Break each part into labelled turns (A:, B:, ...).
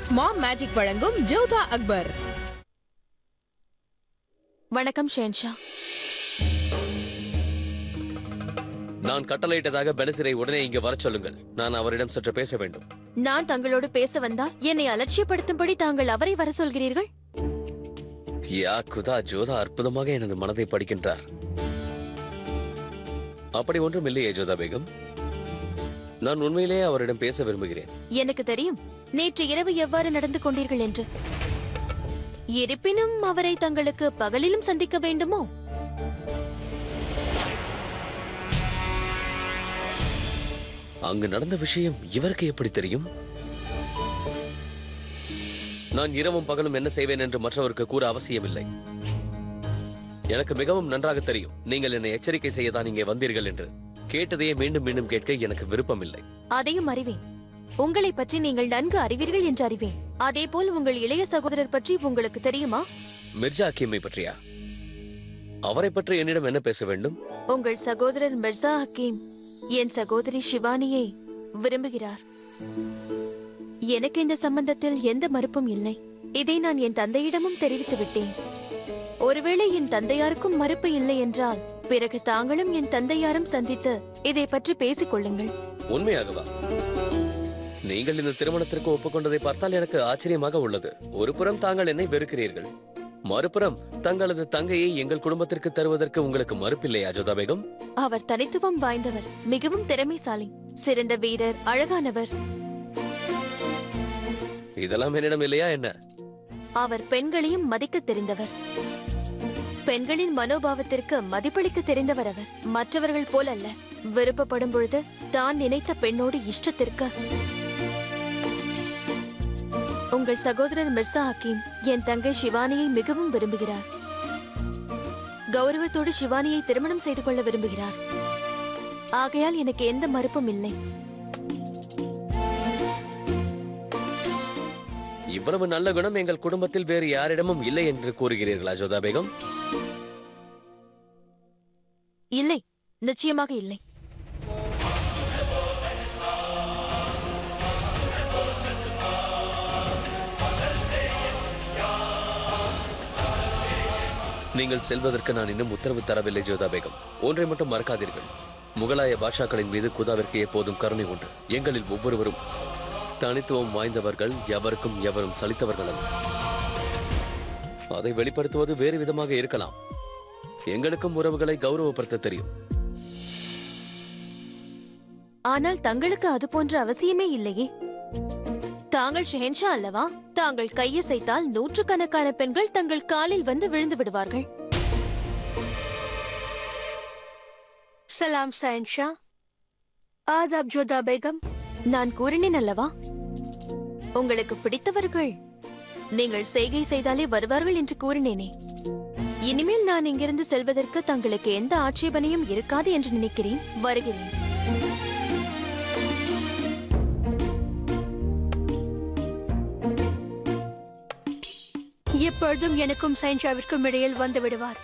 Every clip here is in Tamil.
A: பெஸ்ட் மாம் மேஜிக் வழங்கும் ஜோதா அக்பர்.
B: வணக்கம் ஷேன்ஷா.
C: நான் கட்டளையிட்டதாக பெனசிரை உடனே இங்க வர சொல்லுங்கள். நான் அவரிடம் சற்று பேச வேண்டும்.
B: நான் தங்களோடு பேச வந்தால் என்னை அலட்சியப்படுத்தும்படி தாங்கள் அவரை வர சொல்கிறீர்கள்?
C: யா குதா, ஜோதா அற்புதமாக எனது மனதை படிக்கின்றார். அப்படி ஒன்றும் இல்லையே ஜோதா பேகம். நான் உண்மையிலேயே அவரிடம் பேச விரும்புகிறேன்.
B: எனக்கு தெரியும் நேற்று இரவு எவ்வாறு நடந்து கொண்டீர்கள் என்று. இருப்பினும் அவரை தங்களுக்கு பகலிலும் சந்திக்க வேண்டுமோ?
C: அங்கு நடந்த விஷயம் இவருக்கு எப்படி தெரியும்? நான் இரவும் பகலும் என்ன செய்வேன் என்று மற்றவருக்கு கூற அவசியமில்லை. எனக்கு மிகவும் நன்றாக தெரியும் நீங்கள் என்னை எச்சரிக்கை செய்யதான் இங்கே வந்தீர்கள் என்று. கேட்டதையே மீண்டும் மீண்டும் கேட்க எனக்கு விருப்பமில்லை.
B: அதையும் அறிவேன். உங்களை பற்றி நீங்கள் நன்கு அறிவீர்கள் என்று அறிவேன். அதே போல் உங்கள் இளைய சகோதரர் பற்றி உங்களுக்கு தெரியுமா?
C: மிர்ஜா ஹக்கீமை பற்றியா? அவரை பற்றி என்னிடம் என்ன பேச வேண்டும்?
B: உங்கள் சகோதரர் மிர்சா ஹக்கீம் என் சகோதரி ஷிவானியை விரும்புகிறார். எனக்கு இந்த சம்பந்தத்தில் எந்த மறுப்பும் இல்லை. இதை நான் என் தந்தையிடமும் தெரிவித்து விட்டேன். ஒருவேளை என் தந்தையாருக்கும் மறுப்பு இல்லை என்றால் பிறகு தாங்களும் என் தந்தையாரும் சந்தித்து இதை பற்றி பேசிக் கொள்ளுங்கள்.
C: உண்மையாகவா? நீங்கள் இந்த திருமணத்திற்கு ஒப்புக்கொண்டதை பார்த்தால் எனக்கு ஆச்சரியமாக உள்ளது. ஒரு புறம் தாங்கள் என்னை வெறுக்கிறீர்கள், மறுபுறம் தங்களது தங்கையை எங்கள் குடும்பத்திற்கு தருவதற்கு உங்களுக்கு மறுப்பில்லையா ஜோதா பேகம்?
B: அவர் தனித்துவம் வாய்ந்தவர், மிகவும் திறமைசாலி, சிறந்த வீரர், அழகானவர்.
C: இதெல்லாம் என்னிடம் இல்லையா என்ன?
B: அவர் பெண்களையும் மதிக்க தெரிந்தவர். பெண்களின் மனோபாவத்திற்கு மதிப்பளிக்க தெரிந்தவர் அவர். மற்றவர்கள் போல் அல்ல. விருப்பப்படும் பொழுது தான் நினைத்த பெண்ணோடு இஷ்டத்திற்கு. உங்கள் சகோதரர் மிர்சா ஹக்கீம் என் தங்கை ஷிவானியை மிகவும் விரும்புகிறார். கௌரவத்தோடு ஷிவானியை திருமணம் செய்து கொள்ள விரும்புகிறார். ஆகையால் எனக்கு எந்த மறுப்பும் இல்லை.
C: இவ்வளவு நல்ல குணம் எங்கள் குடும்பத்தில் வேறு யாரிடமும் இல்லை என்று கூறுகிறீர்களா ஜோதா பேகம்?
B: இல்லை, நிச்சயமாக இல்லை.
C: நீங்கள் செல்வதற்கு நான் இன்னும் உத்தரவு தரவில்லை ஜோதா பேகம். ஒன்றை மட்டும் மறக்காதீர்கள், முகலாய பாட்ஷாக்களின் மீது குதாவிற்கு எப்போதும் கருணை உண்டு. எங்களில் ஒவ்வொருவரும் தனித்துவம் வாய்ந்தவர்கள், எவருக்கும் எவரும் சலித்தவர்கள் அல்ல. அதை வெளிப்படுத்துவது வேறு விதமாக இருக்கலாம். எங்களுக்கும் உறவுகளை கௌரவப்படுத்த தெரியும்.
B: ஆனால் தங்களுக்கு அது போன்ற அவசியமே இல்லையே. தாங்கள் ஷெஹன்ஷா அல்லவா? தாங்கள் கையசைத்தால் நூற்றுக்கணக்கான பெண்கள் தங்கள் காலில் வந்து விழுந்து விடுவார்கள்.
D: சலாம் ஷெஹன்ஷா. ஆதாப் ஜோதா பேகம்.
B: நான் கூறினேன் அல்லவா, உங்களுக்கு பிடித்தவர்கள் நீங்கள் செய்கை செய்தாலே வருவார்கள் என்று கூறினேனே. இனிமேல் நான் இங்கிருந்து செல்வதற்கு தங்களுக்கு எந்த ஆட்சேபனையும் இருக்காது என்று நினைக்கிறேன். வருகிறேன்.
D: எப்பொழுதும் எனக்கும் ஷெஹன்ஷாவிற்கும் இடையில் வந்து விடுவார்.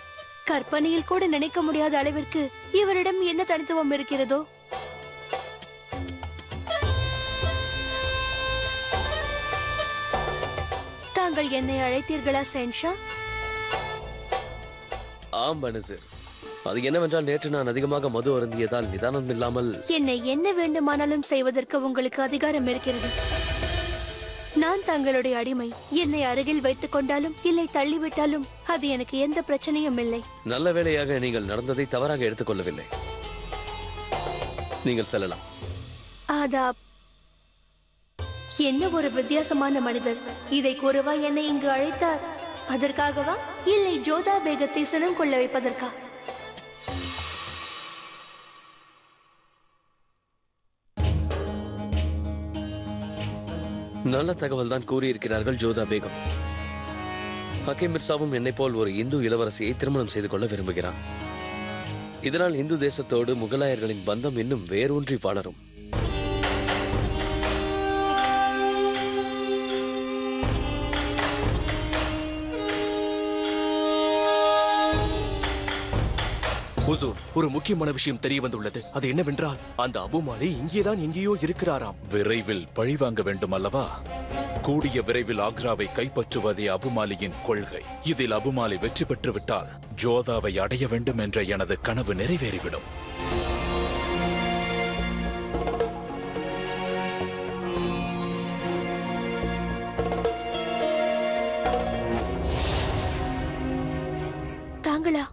D: கற்பனையில் கூட நினைக்க முடியாத அளவிற்கு இவரிடம் என்ன தனித்துவம் இருக்கிறதோ. தாங்கள் என்னை அழைத்தீர்களா ஷெஹன்ஷா?
C: ஆம் பெனசிர். அது என்னவென்றால் நேற்று நான் அதிகமாக மது அருந்தியதால் நிதானம் இல்லாமல்
D: என்னை என்ன வேண்டுமானாலும் செய்வதற்கு உங்களுக்கு அதிகாரம் இருக்கிறது. நான் தங்களுடைய அடிமை. என்னை அருகில் வைத்துக் கொண்டாலும் இல்லை தள்ளிவிட்டாலும் அது எனக்கு எந்த பிரச்சனையும் இல்லை.
C: நல்ல வேளையாக நீங்கள் நடந்ததை தவறாக எடுத்துக்கொள்ளவில்லை. நீங்கள் செல்லலாம்.
D: ஆதாப். என்ன ஒரு வித்தியாசமான மனிதர். இதை கூறவா என்னை இங்கு அழைத்தார்? அதற்காகவா இல்லை ஜோதா பேகத்தை சினம் கொள்ள வைப்பதற்கா?
C: நல்ல தகவல் தான் கூறியிருக்கிறார்கள் ஜோதா பேகம். ஹக்கீம் மிர்சாவும் என்னை போல் ஒரு இந்து இளவரசியை திருமணம் செய்து கொள்ள விரும்புகிறான். இதனால் இந்து தேசத்தோடு முகலாயர்களின் பந்தம் இன்னும் வேரூன்றி வளரும்.
E: ஹுசூர், ஒரு முக்கியமான விஷயம் தெரிய வந்துள்ளது. அது என்னவென்றால் அந்த அபு மாலி இங்கேதான் எங்கேயோ இருக்கிறாராம்.
F: விரைவில் பழிவாங்க வேண்டும் அல்லவா? கூடிய விரைவில் ஆக்ராவை கைப்பற்றுவதே அபுமாலியின் கொள்கை. இதில் அபுமாலி வெற்றி பெற்றுவிட்டால் ஜோதாவை அடைய வேண்டும் என்ற எனது கனவு நிறைவேறிவிடும்.
D: தாங்களா?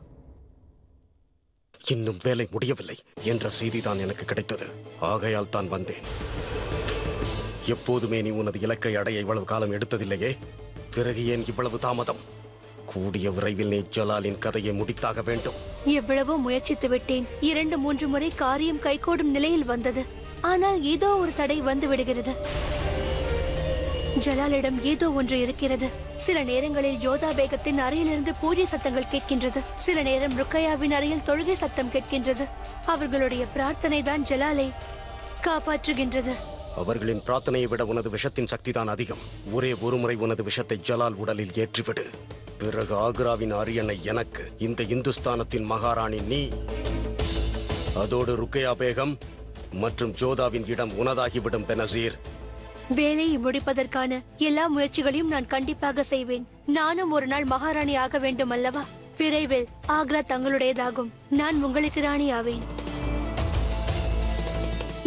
G: இன்னும் வேலை முடியவில்லை என்ற செய்திதான் எனக்கு கிடைத்தது. ஆகையால் தான் வந்தேன். எப்போதுமே நீ உனது இலக்கை அடைய இவ்வளவு காலம் எடுத்ததில்லையே, பிறகு ஏன் இவ்வளவு தாமதம்? கூடிய விரைவில் நீ ஜலாலின் கதையை முடித்தாக வேண்டும்.
D: எவ்வளவோ முயற்சித்து விட்டேன். 2-3 முறை காரியம் கைகூடும் நிலையில் வந்தது. ஆனால் ஏதோ ஒரு தடை வந்து விடுகிறது. ஜலாலிடம் ஏதோ ஒன்று இருக்கிறது. சில நேரங்களில் ஜோதா பேகத்தின் அறையிலிருந்து பூஜை சத்தங்கள் கேட்கின்றது. சில நேரம் ருக்கையாவின் அறையில் தொழுகை சத்தம் கேட்கின்றது. அவர்களுடைய பிரார்த்தனை தான் ஜலாலை காப்பாற்றுகின்றது.
G: அவர்களின் பிரார்த்தனையை விட உனது விஷத்தின் சக்தி தான் அதிகம். ஒரே ஒரு முறை உனது விஷத்தை ஜலால் உடலில் ஏற்றிவிடு. பிறகு ஆக்ராவின் அரியணை எனக்கு, இந்த இந்துஸ்தானத்தின் மகாராணி நீ. அதோடு ருக்கையா பேகம் மற்றும் ஜோதாவின் இடம் உனதாகிவிடும் பெனசீர்.
D: வேலையை முடிப்பதற்கான எல்லா முயற்சிகளையும் நான் கண்டிப்பாக செய்வேன். நானும் ஒரு நாள் மகாராணி ஆக வேண்டும் அல்லவா? விரைவில் ஆக்ரா தங்களுடையதாகும். நான் உங்களுக்கு ராணி ஆவேன்.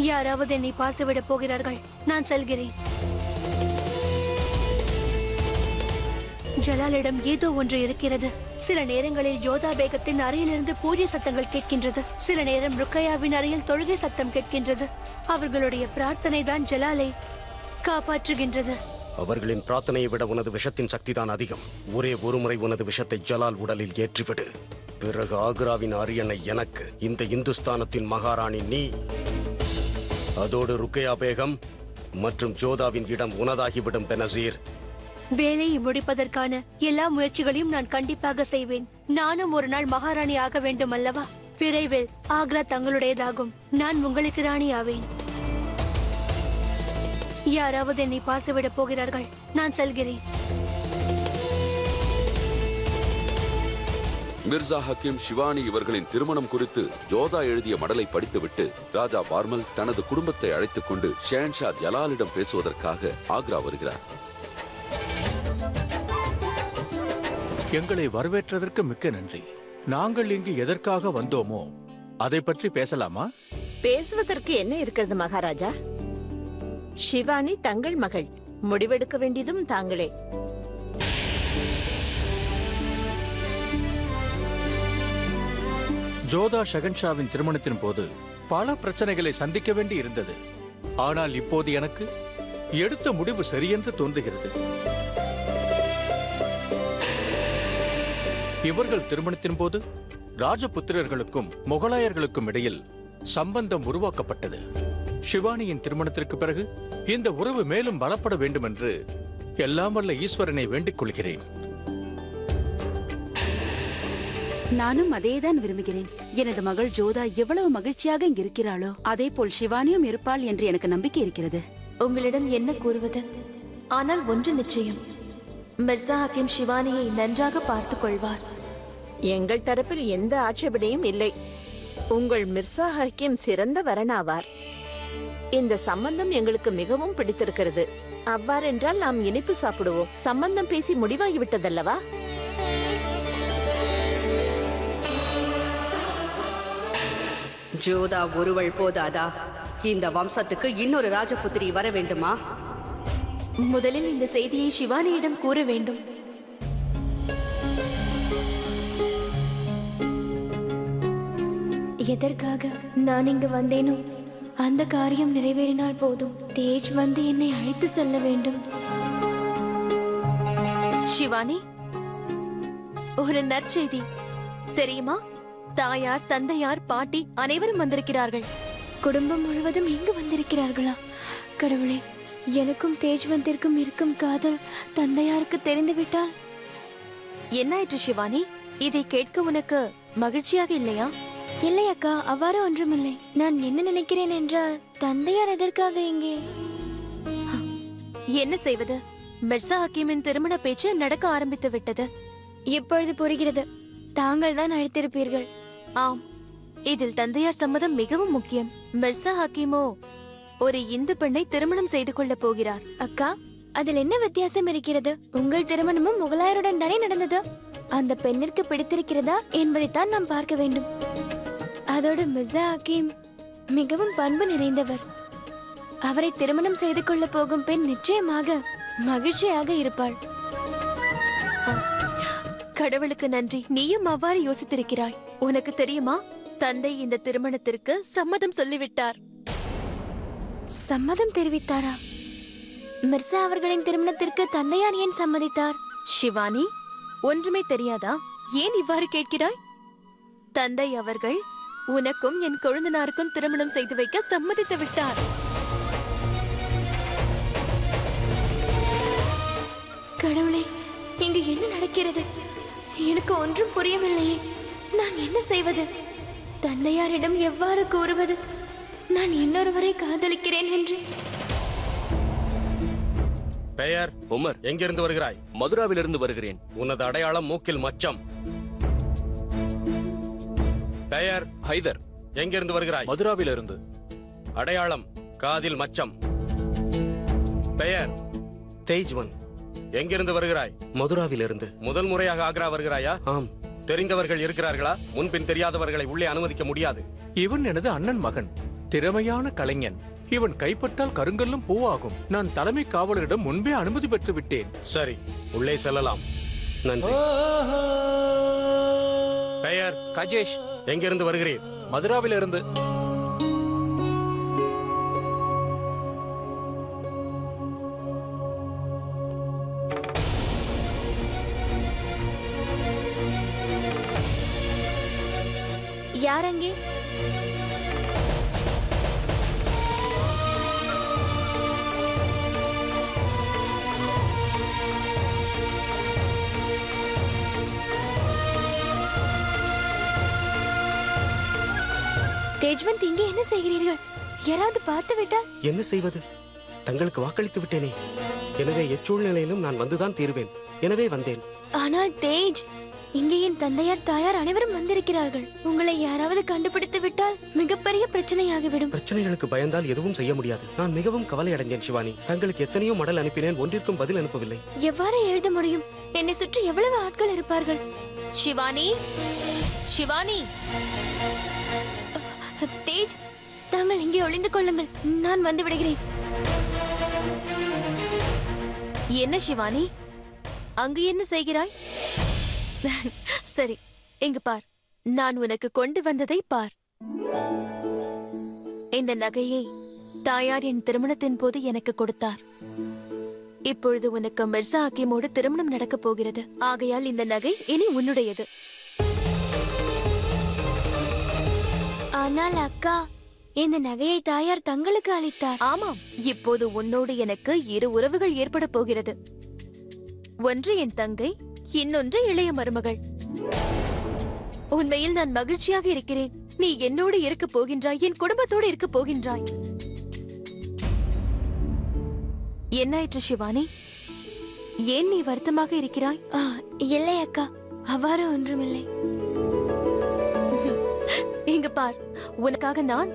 D: யாராவது என்னை பார்த்துவிடப் போகிறார்கள். நான் செல்கிறேன். ஜலாலிடம் ஏதோ ஒன்று இருக்கிறது. சில நேரங்களில் ஜோதா பேகத்தின் அறையிலிருந்து பூஜை சத்தங்கள் கேட்கின்றது. சில நேரம் ருக்கையாவின் அறையில் தொழுகை சத்தம் கேட்கின்றது. அவர்களுடைய பிரார்த்தனை தான் ஜலாலை காப்பாற்றுகின்றது.
G: அவர்களின் பிரார்த்தனையை விட உனது விஷத்தின் சக்தி தான் அதிகம். ஒரே ஒரு முறை உனது விஷத்தை ஜலால் உடலில் ஏற்றிவிடு. பிறகு ஆக்ராவின் அரியணை எனக்கு, இந்த இந்துஸ்தானத்தின் மகாராணி நீ. அதோடு ருக்கையா பேகம் மற்றும் ஜோதாவின் இடம் உனதாகிவிடும் பெனசீர்.
D: வேலையை முடிப்பதற்கான எல்லா முயற்சிகளையும் நான் கண்டிப்பாக செய்வேன். நானும் ஒரு நாள் மகாராணி ஆக வேண்டும் அல்லவா? விரைவில் ஆக்ரா தங்களுடையதாகும். நான் உங்களுக்கு ராணி ஆவேன். யாராவது என்னை பார்த்துவிடப் போகிறார்கள். நான் செல்கிறேன்.
H: மிர்சா ஹக்கீம் ஷிவானி இவர்களின் திருமணம் குறித்து ஜோதா எழுதிய மடலை படித்துவிட்டு ராஜா பார்மல் தனது குடும்பத்தை அழைத்துக் கொண்டு ஷேன்ஷா ஜலாலிடம் பேசுவதற்காக ஆக்ரா வருகிறார்.
I: எங்களை வரவேற்றதற்கு மிக்க நன்றி. நாங்கள் இங்கு எதற்காக வந்தோமோ அதை பற்றி பேசலாமா?
J: பேசுவதற்கு என்ன இருக்கிறது மகாராஜா? ஷிவானி தங்கள் மகள். முடிவெடுக்க வேண்டியதும் தாங்களே.
I: ஜோதா ஷகன்ஷாவின் திருமணத்தின் போது பல பிரச்சனைகளை சந்திக்க வேண்டி இருந்தது. ஆனால் இப்போது எனக்கு எடுத்த முடிவு சரியென்று தோன்றுகிறது. இவர்கள் திருமணத்தின் போது ராஜபுத்திரர்களுக்கும் முகலாயர்களுக்கும் இடையில் சம்பந்தம் உருவாக்கப்பட்டது. ஷிவானியின் திருமணத்திற்கு பிறகு இந்த உறவு மேலும் பலப்பட வேண்டும் என்று எல்லாம் வல்ல ஈஸ்வரனை வேண்டிக் கொள்கிறேன்.
K: நானும் அதேதான் விரும்புகிறேன். எனது மகள் ஜோதா எவ்வளவு மகிழ்ச்சியாக இங்கு இருக்கிறாளோ அதே போல் ஷிவானியும் இருப்பாள் என்று எனக்கு நம்பிக்கை இருக்கிறது.
B: உங்களிடம் என்ன கூறுவது? ஆனால் ஒன்று நிச்சயம், மிர்சா ஹக்கீம் ஷிவானியை நன்றாக பார்த்துக் கொள்வார்.
J: எங்கள் தரப்பில் எந்த ஆட்சேபனையும் இல்லை. உங்கள் மிர்சா ஹக்கீம் சிறந்த வரனாவார். இந்த சம்பந்தம் எங்களுக்கு மிகவும் பிடித்திருக்கிறது. அவ்வாறென்றால் நாம் இனிப்பு சாப்பிடுவோம். சம்பந்தம் பேசி முடிவாகிவிட்டதல்லவா?
L: ஜோதா ஒருவள் போதாதா? இந்த வம்சத்துக்கு இன்னொரு ராஜபுத்திரி வர வேண்டுமா?
B: முதலில் இந்த செய்தியை ஷிவானியிடம் கூற வேண்டும்.
M: எதற்காக நான் இங்கு வந்தேனோ அந்த காரியம் நிறைவேறினால் போதும். தேஜ் வந்து என்னை அழைத்து செல்ல வேண்டும்.
B: ஷிவானி, ஒரு நற்செய்தி தெரியுமா? தாயார், தந்தையார், பாட்டி அனைவரும் வந்திருக்கிறார்கள்.
M: குடும்பம் முழுவதும் இங்கு வந்திருக்கிறார்களா? கடவுளே, எனக்கும் தேஜ்வந்திற்கும் இருக்கும் காதல் தந்தையாருக்கு தெரிந்துவிட்டால்?
B: என்னாயிற்று ஷிவானி? இதை கேட்க உனக்கு மகிழ்ச்சியாக இல்லையா?
M: இல்லை அக்கா, அவ்வாறு ஒன்றுமில்லை. நான் என்ன நினைக்கிறேன் என்றால், தந்தையார் எதற்காக இங்கே?
B: என்ன செய்வது? மிர்சா ஹக்கீமின் திருமண பேச்சு நடக்க ஆரம்பித்து விட்டது.
M: இப்பொழுது புரிகிறது. தாங்கள் தான் அழைத்திருப்பீர்கள்.
B: ஆம், இதில் தந்தையார் சம்மதம் மிகவும் முக்கியம். மிர்சா ஹக்கீமோ ஒரு இந்து பெண்ணை திருமணம் செய்து கொள்ள போகிறார்.
M: அக்கா, அதில் என்ன வித்தியாசம் இருக்கிறது? உங்கள் திருமணமும் முகலாயருடன் தானே நடந்தது. அந்த பெண்ணிற்கு பிடித்திருக்கிறதா என்பதைத்தான் நாம் பார்க்க வேண்டும். அதோடு மிர்சா ஹக்கீம் மிகவும் பண்பு நிறைந்தவர். அவரை திருமணம் செய்து கொள்ள போகும் பெண் நிச்சயமாக மகிழ்ச்சியாக இருப்பாள்.
B: கடவுளுக்கு நன்றி, நீயும் அவ்வாறு யோசித்திருக்கிறாய். உனக்கு தெரியுமா, தந்தை இந்த திருமணத்திற்கு சம்மதம் சொல்லிவிட்டார்.
M: சம்மதம் தெரிவித்தாரா? மிர்சா அவர்களின் திருமணத்திற்கு தந்தையார் ஏன் சம்மதித்தார்?
B: சிவானி, ஒன்றுமே தெரியாதா? ஏன் இவ்வாறு கேட்கிறாய்? தந்தை அவர்கள் உனக்கும் என் கொழுந்தனாருக்கும் திருமணம் செய்து வைக்க சம்மதித்து விட்டார்.
M: கடவுளே, இங்கு என்ன நடக்கிறது? எனக்கு ஒன்றும் புரியவில்லையே. நான் என்ன செய்வது? தந்தையாரிடம் எவ்வாறு கூறுவது நான் இன்னொருவரை காதலிக்கிறேன் என்று?
G: பெயர்?
E: உமர்.
G: எங்கிருந்து வருகிறாய்?
E: மதுராவிலிருந்து வருகிறேன்.
G: உனது அடையாளம் மூக்கில் மச்சம். பெயர்?
E: ஹைதர்.
G: எங்கிருந்து வருகிறாய்?
E: மதுராவிலிருந்து.
G: அடையாளம் காதில் மச்சம். பெயர்? தேஜ்வன். எங்கிருந்து வருகிறாய்?
C: மதுராவிலிருந்து.
G: முதல் முறையாக ஆக்ரா வருகிறாயா?
C: ஆம்.
G: தெரிந்தவர்கள் இருக்கிறார்களா? முன்பின் தெரியாதவர்களை உள்ளே அனுமதிக்க முடியாது.
I: இவன் எனது அண்ணன் மகன், திறமையான கலைஞன். இவன் கைப்பட்டால் கருங்கல்லும் பூவாகும். நான் தலைமை காவலரிடம் முன்பே அனுமதி பெற்று விட்டேன்.
G: சரி, உள்ளே செல்லலாம்.
C: நன்றி.
G: பெயர்?
E: கஜேஷ்.
G: எங்கிருந்து வருகிறீர்?
E: மதுராவிலிருந்து.
M: யார் அங்கே? தேஜ்வந்த், இங்கே என்ன செய்கிறீர்கள்? யாராவது பார்த்து விட்டால்?
C: என்ன செய்வது? தங்களுக்கு வாக்களித்து விட்டேனே. எனவே எச்சூழ்நிலையிலும் நான் வந்துதான் தீருவேன். எனவே வந்தேன்.
M: ஆனால் தேஜ், இங்கே என் தந்தையார் தாயார் அனைவரும் வந்திருக்கிறார்கள். உங்களை யாராவது கண்டுபிடித்து விட்டால் மிகப்பெரிய பிரச்சனையாகிவிடும்.
C: பிரச்சனைகளுக்கு பயந்தால் எதுவும் செய்ய முடியாது. நான் மிகவும் கவலை அடைந்தேன் சிவானி. தங்களுக்கு எத்தனையோ மடல் அனுப்பினேன், ஒன்றிற்கும் பதில் அனுப்பவில்லை.
M: எவ்வாறு எழுத முடியும்? என்னை சுற்றி எவ்வளவு ஆட்கள் இருப்பார்கள்.
B: சிவானி, சிவானி.
M: தேஜ், தாங்கள் இங்கே ஒளிந்து கொள்ளுங்கள். நான் வந்து விடுகிறேன்.
B: என்ன சிவானி, அங்கு என்ன செய்கிறாய்? சரி, இங்கு பார். நான் உனக்கு கொண்டு வந்ததை பார். இந்த நகையை தாயார் என் திருமணத்தின் போது எனக்கு கொடுத்தார். இப்பொழுது உனக்கு மிர்சா ஹக்கீமோடு திருமணம் நடக்கப் போகிறது. ஆகையால் இந்த நகை இனி உன்னுடையது.
M: ஆனால் அக்கா, இந்த நகையை தாயார் தங்களுக்கு அளித்தார்.
B: ஆமாம், இப்போது உன்னோடு எனக்கு இரு உறவுகள் ஏற்பட போகிறது. ஒன்று என் தங்கை, இன்னொன்று இளைய மருமகள். உண்மையில் நான் மகிழ்ச்சியாக இருக்கிறேன். நீ என்னோடு இருக்க போகின்றாய், என் குடும்பத்தோடு இருக்க போகின்றாய். என்னாயிற்று சிவானி? ஏன் நீ வருத்தமாக இருக்கிறாய்?
M: இல்லை அக்கா, அவ்வாறு ஒன்றுமில்லை.
B: இங்கு பார், உனக்காக நான்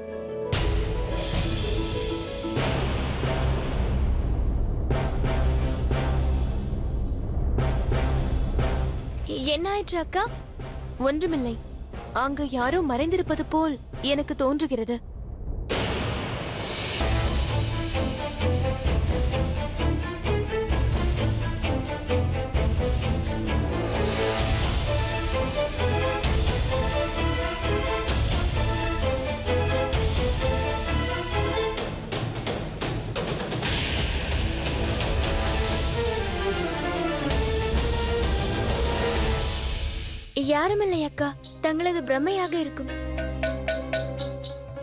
M: என்ன ஆயிற்று அக்கா?
B: ஒன்றுமில்லை. அங்கு யாரோ மறைந்திருப்பது போல் எனக்கு தோன்றுகிறது.
M: யாருமில்லை அக்கா, தங்களது பிரமையாக இருக்கும்.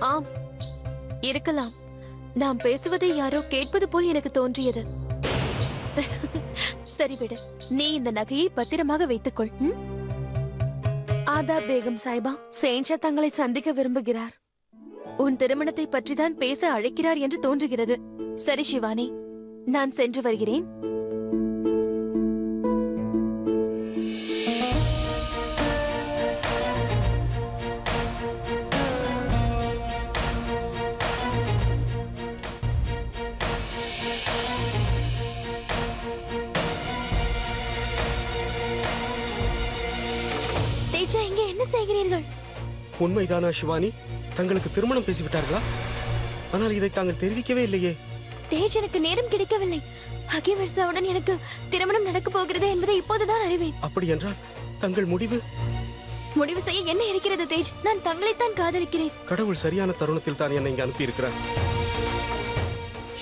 B: ஆம், இருக்கலாம். நாம் பேசுவதை யாரோ கேட்பது போல் எனக்கு தோன்றியது. சரி விடு, நீ இந்த நகையை பத்திரமாக வைத்துக்கொள்.
N: ஆதாப் பேகம் சாய்பா, சேன்ஷா தங்களை சந்திக்க விரும்புகிறார்.
B: உன் திருமணத்தை பற்றிதான் பேச அழைக்கிறார் என்று தோன்றுகிறது. சரி சிவானி, நான் சென்று வருகிறேன்.
G: உண்மைதானா சிவானி? தங்களுக்கு திருமணம் பேசிவிட்டார்களா? ஆனால் இதை தாங்கள் தெரிவிக்கவே இல்லையே.
M: தேஜ், எனக்கு நேரம் கிடைக்கவில்லை. ஹக்கீம் மிர்சாவுடன் எனக்கு திருமணம் நடக்க போகிறது என்பதை இப்போதுதான் அறிவேன்.
G: அப்படி என்றால் தங்கள் முடிவு
M: செய்ய என்ன இருக்கிறது தேஜ்? நான் தங்களைத்தான் காதலிக்கிறேன்.
G: கடவுள் சரியான தருணத்தில் தான் என்னை இங்கு அனுப்பியிருக்கிறார்.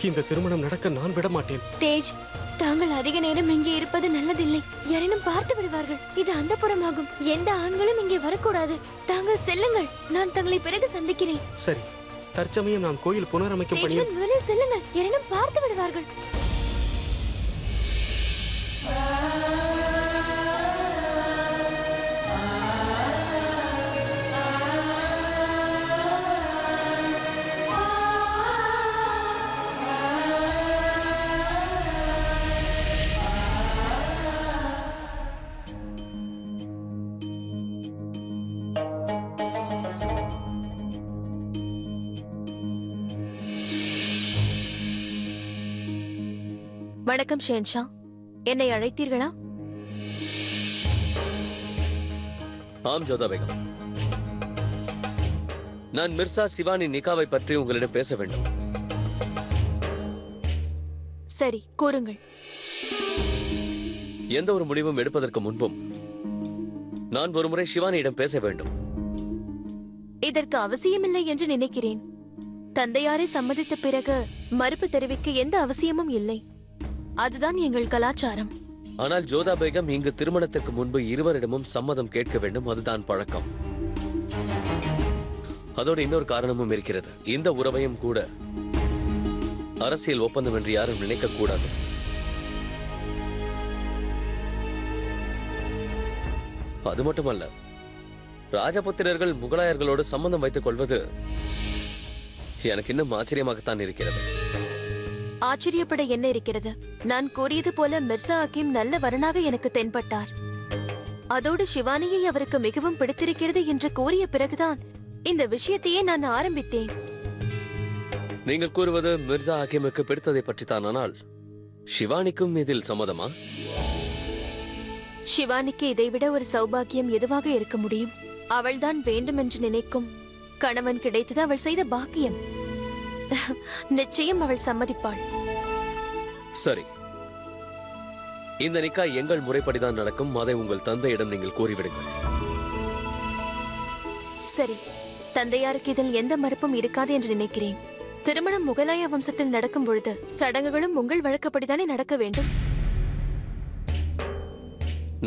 G: இந்த திருமணம் நடக்க நான் விட மாட்டேன்.
M: தேஜ், தாங்கள் அதிக நேரம் இங்கே இருப்பது நல்லதில்லை. யாரேனும் பார்த்து விடுவார்கள். இது அந்த புறமாகும். எந்த ஆண்களும் இங்கே வரக்கூடாது. தாங்கள் செல்லுங்கள். நான் தங்களை பிறகு சந்திக்கிறேன்.
G: சரி, தற்சமயம் நாம் கோயில் புனரமைக்கும் பணியில்
M: முதலில் செல்லுங்கள். யாரேனும் பார்த்து விடுவார்கள்.
B: வணக்கம் ஷேன்ஷா, என்னை அழைத்தீர்களா?
C: ஆம் ஜோதா பேகம், நான் மிர்சா சிவானி நிகாவை பற்றி உங்களிடம் பேச வேண்டும்.
B: சரி, கூறுங்கள்.
C: எந்த ஒரு முடிவும் எடுப்பதற்கு முன்பும் நான் ஒருமுறை சிவானியிடம் பேச வேண்டும்.
B: இதற்கு அவசியமில்லை என்று நினைக்கிறேன். தந்தையாரை சம்மதித்த பிறகு மறுப்பு தெரிவிக்க எந்த அவசியமும் இல்லை. அதுதான் எங்கள் கலாச்சாரம்.
C: ஆனால் ஜோதா பேகம், இங்கு திருமணத்திற்கு முன்பு இருவரிடமும் சம்மதம் கேட்க வேண்டும். அதுதான் பழக்கம். அதோடு இன்னொரு காரணமும் இருக்கிறது. இந்த உறவையும் கூட அரசியல் ஒப்பந்தம் என்று யாரும் நினைக்க கூடாது. அது மட்டுமல்ல, ராஜபுத்திரர்கள் முகலாயர்களோடு சம்பந்தம் வைத்துக் கொள்வது எனக்கு இன்னும் ஆச்சரியமாகத்தான் இருக்கிறது.
B: ஆச்சரியப்பட என்ன இருக்கிறது? நான் கூறியது போல மிர்சா ஹக்கீம் நல்ல வரனாக எனக்கு தென்பட்டார். அதோடு சிவானியை அவருக்கு மிகவும் பிடித்திருக்கிறது என்று கூறிய பிறகுதான் இந்த விஷயத்தையே நான் ஆரம்பித்தேன்.
C: நீங்கள் கூறுவது மிர்சா ஹக்கீமுக்கு பிடித்ததை பற்றித்தான். ஆனால் சிவானிக்கும் இதில் சம்மதமா?
B: சிவானிக்கு இதைவிட ஒரு சௌபாக்கியம் எதுவாக இருக்க முடியும்? அவள்தான் வேண்டும் என்று நினைக்கும் கணவன் கிடைத்தது அவள் செய்த பாக்கியம். நிச்சயம் அவள் சம்மதிப்பாள்.
C: சரி, இந்த நிக்கா எங்கள் முறைப்படிதான் நடக்கும். அதை உங்கள் தந்தையிடம் நீங்கள் கூறிவிடுங்கள்.
B: சரி, தந்தையாருக்கு இதில் எந்த மறுப்பும் இருக்காது என்று நினைக்கிறேன். திருமணம் முகலாய வம்சத்தில் நடக்கும் பொழுது சடங்குகளும் உங்கள் வழக்கப்படிதானே நடக்க வேண்டும்.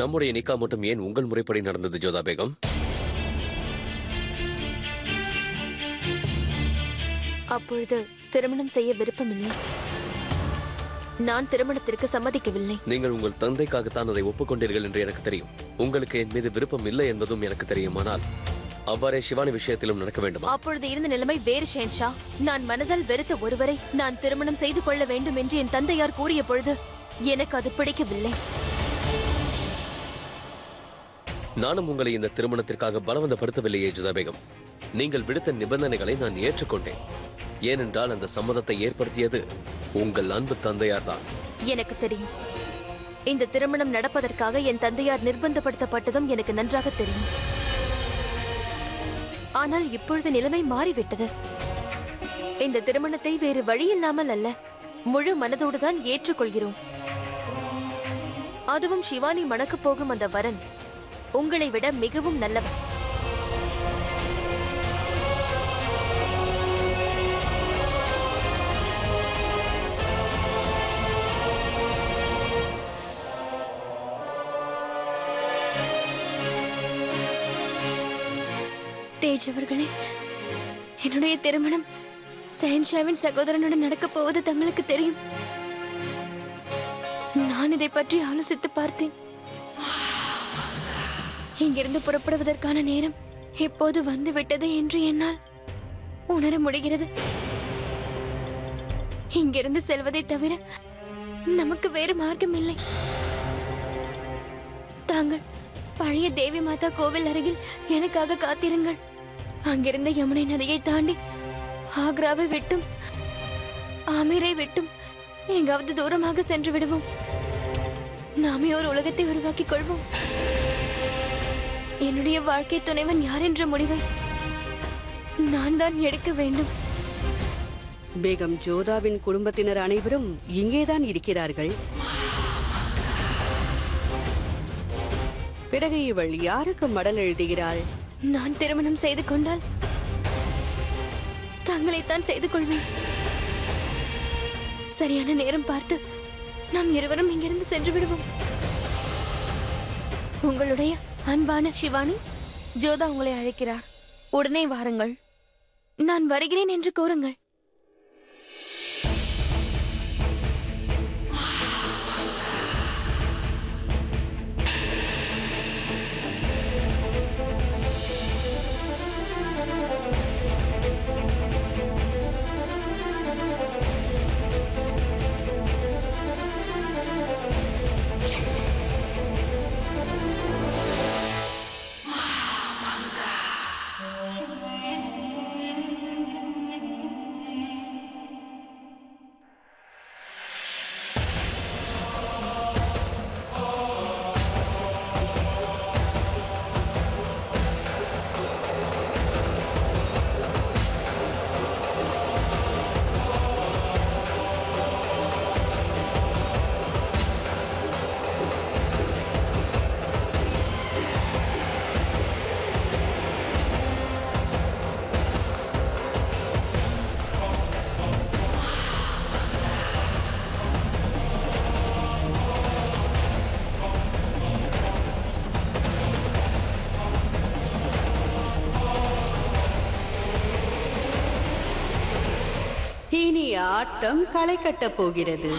C: நம்முடைய நிக்கா மட்டும் ஏன் உங்கள் முறைப்படி நடந்தது ஜோதா பேகம்?
B: அப்பொழுது திருமணம் செய்ய விருப்பமில்லை. நான் திருமணத்திற்கு சம்மதிக்கவில்லை.
C: நீங்கள் உங்கள் தந்தைக்காகத்தான் அதை ஒப்புக்கொண்டீர்கள் என்று எனக்கு தெரியும். உங்களுக்கு என் மீது விருப்பம் இல்லை என்பதும் எனக்கு தெரியும். ஆனால் அவ்வாறே சிவானி விஷயத்திலும் நடக்க வேண்டுமா?
B: அப்பொழுது இருந்த நிலைமை வேறு ஷேன்ஷா. நான் மனதால் வெறுத்த ஒருவரை நான் திருமணம் செய்து கொள்ள வேண்டும் என்று என் தந்தையார் கூறிய பொழுது எனக்கு அது பிடிக்கவில்லை.
C: நானும் உங்களை இந்த திருமணத்திற்காக பலவந்தப்படுத்தவில்லையே ஜோதா பேகம். நீங்கள் விடுத்த நிபந்தனைகளை நான் ஏற்றுக்கொண்டேன். ஏனென்றால் அந்த சம்மதத்தை ஏற்படுத்தியது உங்கள் அன்பு தந்தையார் தான்.
B: எனக்கு தெரியும். இந்த திருமணம் நடப்பதற்காக என் தந்தையார் நிர்பந்தப்படுத்தப்பட்டதும் எனக்கு நன்றாக தெரியும். ஆனால் இப்பொழுது நிலைமை மாறிவிட்டது. இந்த திருமணத்தை வேறு வழியில்லாமல் அல்ல, முழு மனதோடுதான் ஏற்றுக்கொள்கிறோம். அதுவும் சிவானி மணக்கப் போகும் அந்த வரன் உங்களை விட மிகவும் நல்லவர்.
M: தேஜ் அவர்களே, என்னுடைய திருமணம் ஷஹன்ஷாவின் சகோதரனுடன் நடக்கப் போவது தங்களுக்கு தெரியும். நான் இதை பற்றி ஆலோசித்து பார்த்தேன். இங்கிருந்து புறப்படுவதற்கான நேரம் எப்போது வந்து விட்டது என்று என்னால் உணர முடிகிறது. இங்கிருந்து செல்வதை தவிர நமக்கு வேறு மார்க்கம் இல்லை. தாங்கள் பழைய தேவி மாதா கோவில் அருகில் எனக்காக காத்திருங்கள். அங்கிருந்த யமுனை நதியை தாண்டி ஆக்ராவை விட்டும் ஆமீரை விட்டும் எங்காவது தூரமாக சென்று விடுவோம். நாமே ஒரு உலகத்தை உருவாக்கிக் கொள்வோம். என்னுடைய வாழ்க்கை துணைவன் யார் என்ற முடிவை நான் தான் எடுக்க வேண்டும்.
L: பேகம் ஜோதாவின் குடும்பத்தினர் அனைவரும் இங்கேதான் இருக்கிறார்கள். பிறகு இவள் யாருக்கு மடல் எழுதுகிறாள்?
M: நான் திருமணம் செய்து கொண்டால் தங்களைத்தான் செய்து கொள்வேன். சரியான நேரம் பார்த்து நாம் இருவரும் இங்கிருந்து சென்று விடுவோம். உங்களுடைய அன்பான
N: சிவானி, ஜோதா உங்களை அழைக்கிறார். உடனே வாருங்கள்.
M: நான் வருகிறேன் என்று கூறுங்கள்.
L: இனி ஆட்டம் களை கட்டப் போகிறது.